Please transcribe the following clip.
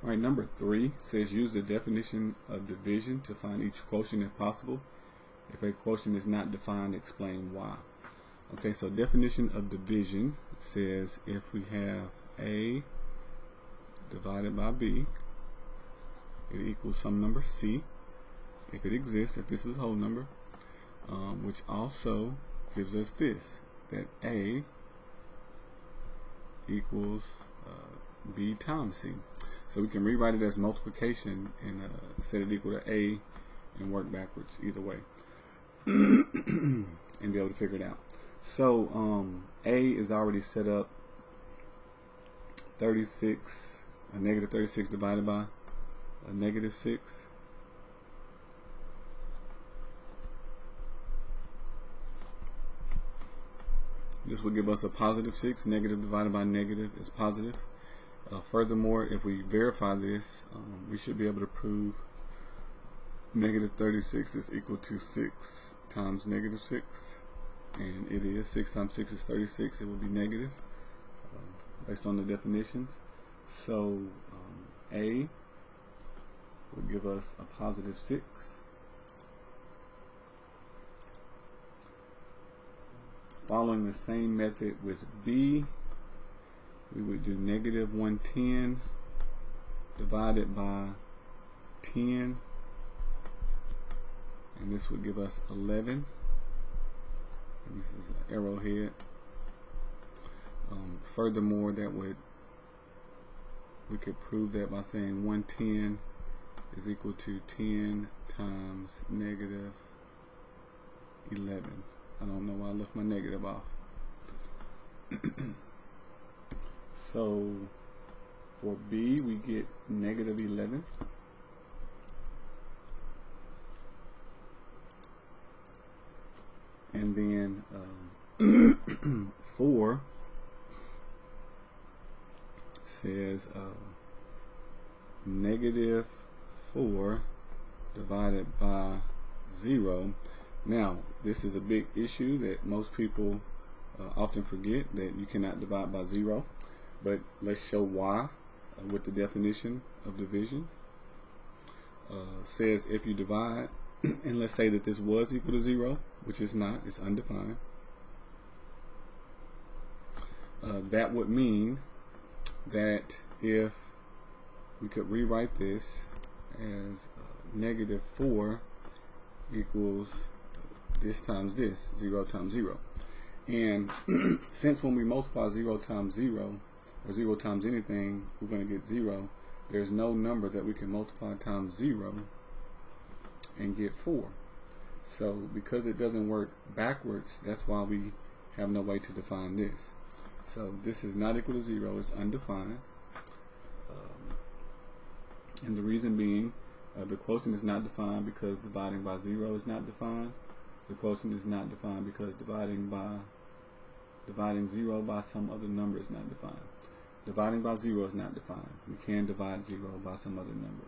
All right, number 3 says use the definition of division to find each quotient if possible. If a quotient is not defined, explain why. Okay, so definition of division says if we have A divided by B, it equals some number C, if it exists, if this is a whole number, which also gives us this, that A equals B times C. So we can rewrite it as multiplication and set it equal to A and work backwards either way and be able to figure it out. So A is already set up 36, a negative 36 divided by a negative 6. This would give us a positive 6. Negative divided by negative is positive. Furthermore, if we verify this, we should be able to prove negative 36 is equal to 6 times negative 6. And it is. 6 times 6 is 36. It will be negative based on the definitions. So A will give us a positive 6. Following the same method with B, we would do negative 110 divided by 10, and this would give us 11. And this is an arrowhead. Furthermore, we could prove that by saying 110 is equal to 10 times negative 11. I don't know why I left my negative off. So for B, we get negative 11. And then 4 says negative 4 divided by 0. Now, this is a big issue that most people often forget, that you cannot divide by 0. But let's show why with the definition of division. Says if you divide, and let's say that this was equal to 0, which is not, it's undefined. That would mean that if we could rewrite this as negative 4 equals this times this, 0 times 0. And since when we multiply 0 times 0, or 0 times anything, we're going to get 0, there's no number that we can multiply times 0 and get 4. So because it doesn't work backwards, that's why we have no way to define this. So this is not equal to 0, it's undefined. And the reason being, the quotient is not defined because dividing by 0 is not defined. The quotient is not defined because dividing 0 by some other number is not defined. Dividing by 0 is not defined. We can divide 0 by some other number.